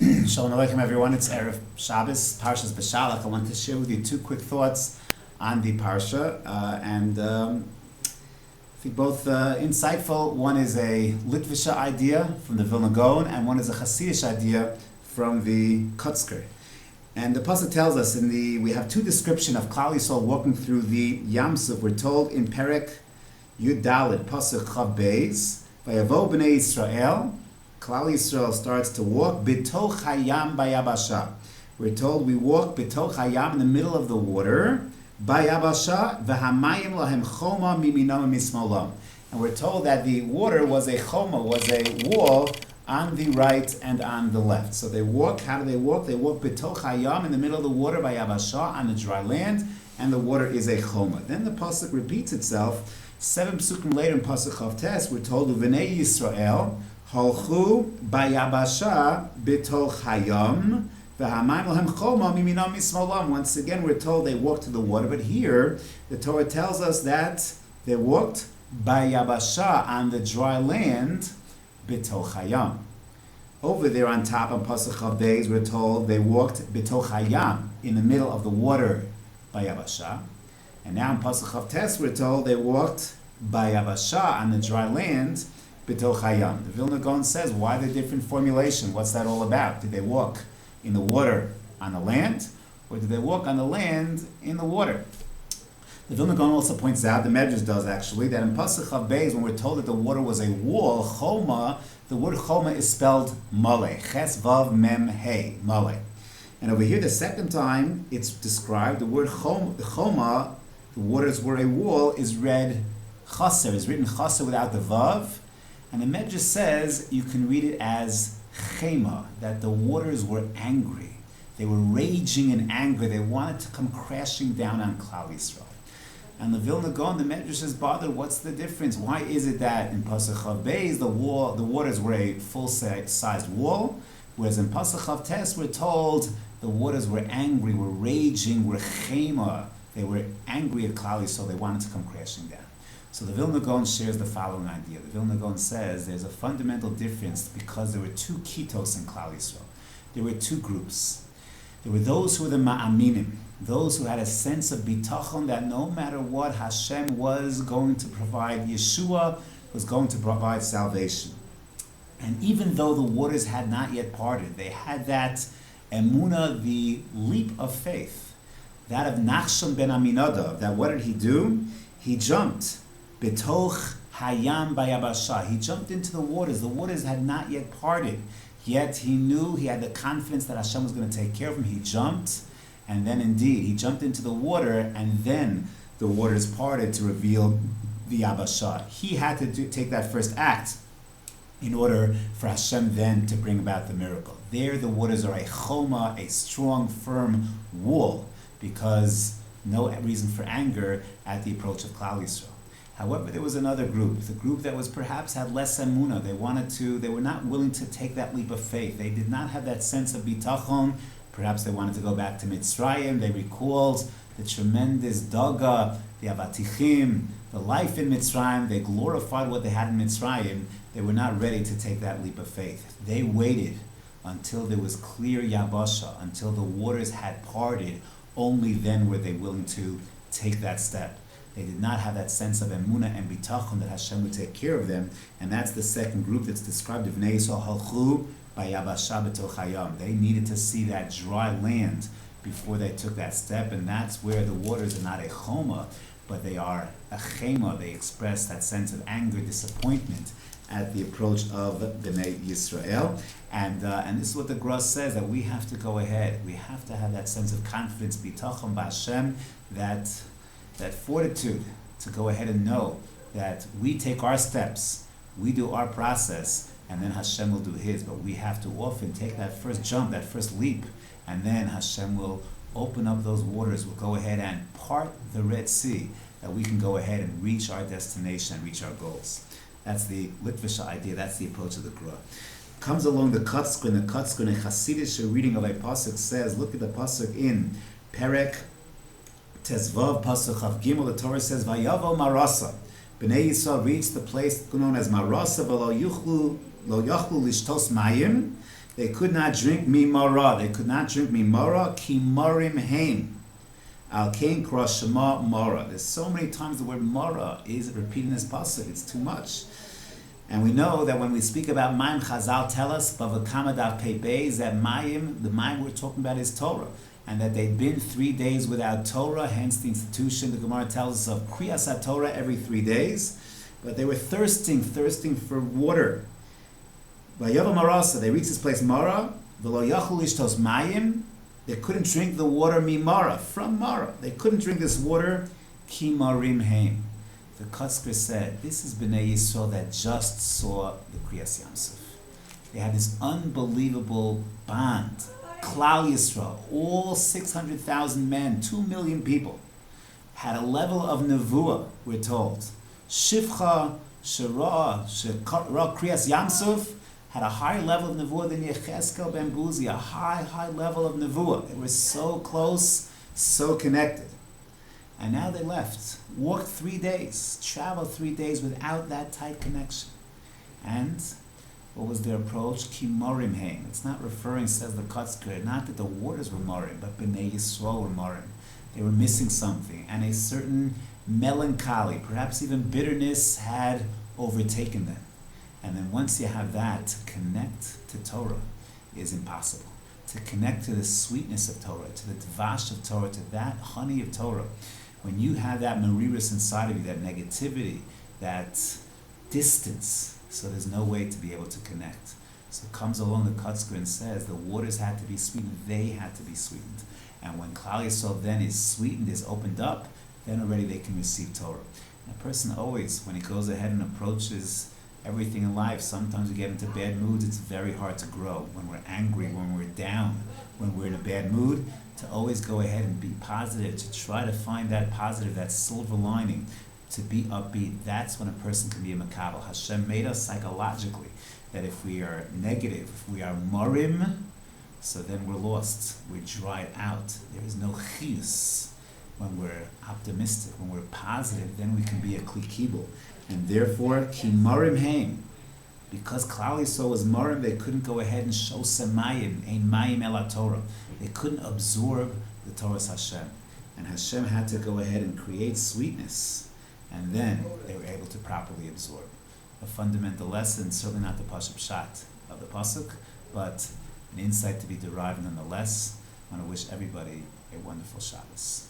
Shalom Aleichem, everyone. It's Erev Shabbos, Parshat Beshaleach. I want to share with you two quick thoughts on the Parsha, I think both insightful. One is a Litvisha idea from the Vilna Gaon, and one is a Hasidish idea from the Kotzker. And the Pasuk tells us we have two descriptions of Klal Yisrael walking through the Yam Suf. We're told in Perek Yud Daled Pasuk Chav Beis, Vayavo Bnei Yisrael. Klal Yisrael starts to walk bitoch hayam bayabasha. We're told we walk bitoch hayam in the middle of the water bayabasha v'hamayim lahem choma miminam mismolam. And we're told that the water was a choma, was a wall on the right and on the left. So they walk. How do they walk? They walk bitoch hayam in the middle of the water bayabasha on the dry land, and the water is a choma. Then the pasuk repeats itself. 7 psukim later in pasuk Chav Tes, we're told V'nei Yisrael Halchu bayabasha bitoch hayam v'hamayim lahem choma miminam mismolam. Once again, we're told they walked to the water, but here the Torah tells us that they walked bayabasha on the dry land bitoch hayam. Over there on top on Pasuk Chav Beis, we're told they walked bitoch hayam in the middle of the water bayabasha. And now in Pasuk Chav Tes, we're told they walked bayabasha on the dry land bitoch hayam. The Vilna Gaon says, why the different formulation? What's that all about? Did they walk in the water on the land, or did they walk on the land in the water? The Vilna Gaon also points out, the Medrash does actually, that in Pasuk Chav Beis, when we're told that the water was a wall, choma, the word choma is spelled male, ches vav mem hey, male. And over here, the second time it's described, the word choma, the waters were a wall, is read chaser, is written chaser without the vav. And the Medrash says you can read it as chema, that the waters were angry. They were raging in anger. They wanted to come crashing down on Klal Yisrael. And the Vilna Gaon, the Medrash is bothered. What's the difference? Why is it that in Pasuk Chav Beis the waters were a full-sized wall, whereas in Pasuk Chav Tes we're told the waters were angry, were raging, were chema. They were angry at Klal Yisrael. They wanted to come crashing down. So the Vilna Gaon shares the following idea. The Vilna Gaon says there's a fundamental difference because there were two kitos in Klal Yisrael. There were two groups. There were those who were the ma'aminim, those who had a sense of bitachon that no matter what, Hashem was going to provide Yeshua, was going to provide salvation. And even though the waters had not yet parted, they had that emunah, the leap of faith, that of Nachshon ben Aminadav, that what did he do? He jumped. Betoch hayam bayabasha. He jumped into the waters. The waters had not yet parted. Yet he knew, he had the confidence that Hashem was going to take care of him. He jumped, and then indeed, he jumped into the water, and then the waters parted to reveal the Yabasha. He had to take that first act in order for Hashem then to bring about the miracle. There the waters are a choma, a strong, firm wall, because no reason for anger at the approach of Klal Yisrael. However, there was another group, the group that was perhaps had less emunah. They were not willing to take that leap of faith. They did not have that sense of bitachon. Perhaps they wanted to go back to Mitzrayim. They recalled the tremendous daga, the avatichim, the life in Mitzrayim. They glorified what they had in Mitzrayim. They were not ready to take that leap of faith. They waited until there was clear yabasha, until the waters had parted. Only then were they willing to take that step. They did not have that sense of emunah and bitachon that Hashem would take care of them, and that's the second group that's described. V'nei Yisrael halchu bayabasha b'toch hayam. They needed to see that dry land before they took that step, and that's where the waters are not a choma, but they are a chema. They express that sense of anger, disappointment at the approach of Bnei Yisrael, and this is what the Gross says, that we have to go ahead. We have to have that sense of confidence, bitachon b'Hashem, that fortitude to go ahead and know that we take our steps, we do our process, and then Hashem will do His. But we have to often take that first jump, that first leap, and then Hashem will open up those waters, will go ahead and part the Red Sea, that we can go ahead and reach our destination and reach our goals. That's the Litvisha idea, that's the approach of the Gra. Comes along the Kotzker, and the Kotzker in a Hasidic reading of a pasuk says, look at the pasuk in Perek Tezvav Pasuk Chav Gimel, the Torah says, Vayavo Marasa. Bnei Yisrael reached the place known as Marasa, v'lo yachlu lishtos mayim, They could not drink mimara. They could not drink mimara. Ki morim heim. Al kain kras shema mara. There's so many times the word mara is repeated in this pasuk. It's too much. And we know that when we speak about Mayim, Chazal tell us, Bavakama Dav Pei Beis, that Mayim, the Mayim we're talking about is Torah. And that they'd been 3 days without Torah, hence the institution, the Gemara tells us of Kriyas HaTorah every 3 days. But they were thirsting for water. Vayavam Marasa, they reached this place Mara, V'lo Yachul Ishtos Mayim, they couldn't drink the water Mimara, from Mara. They couldn't drink this water, Ki Marim Heim. The Kotzker said, this is Bnei Yisrael that just saw the Kriyas Yamsuf. They had this unbelievable bond. Klal Yisrael, all 600,000 men, 2 million people, had a level of nevuah, we're told. Shivcha, Shara, Kriyas Yamsuf, had a higher level of nevuah than Yecheskel ben Buzi, a high level of nevuah. They were so close, so connected. And now they left, walked 3 days, traveled 3 days without that tight connection. And what was their approach? Ki morim heim. It's not referring, says the Kotzker, not that the waters were morim, but Bnei Yisrael were morim. They were missing something, and a certain melancholy, perhaps even bitterness, had overtaken them. And then once you have that, to connect to Torah is impossible. To connect to the sweetness of Torah, to the dvash of Torah, to that honey of Torah. When you have that mariris inside of you, that negativity, that distance, so there's no way to be able to connect. So it comes along the Kotzker and says the waters had to be sweetened, they had to be sweetened. And when Klal Yisrael then is sweetened, is opened up, then already they can receive Torah. And a person always, when he goes ahead and approaches everything in life, sometimes we get into bad moods, it's very hard to grow. When we're angry, when we're down, when we're in a bad mood, to always go ahead and be positive, to try to find that positive, that silver lining, to be upbeat. That's when a person can be a makabel. Hashem made us psychologically that if we are negative, if we are morim, so then we're lost, we're dried out. There is no chiyus. When we're optimistic, when we're positive, then we can be a klikibel. And therefore, ki morim heim. Because Klal Yisrael was morim, they couldn't go ahead and show semayim, ein mayim ela Torah. They couldn't absorb the Torah's Hashem. And Hashem had to go ahead and create sweetness. And then they were able to properly absorb. A fundamental lesson, certainly not the Parshat Pshat of the Pasuk, but an insight to be derived nonetheless. I want to wish everybody a wonderful Shabbos.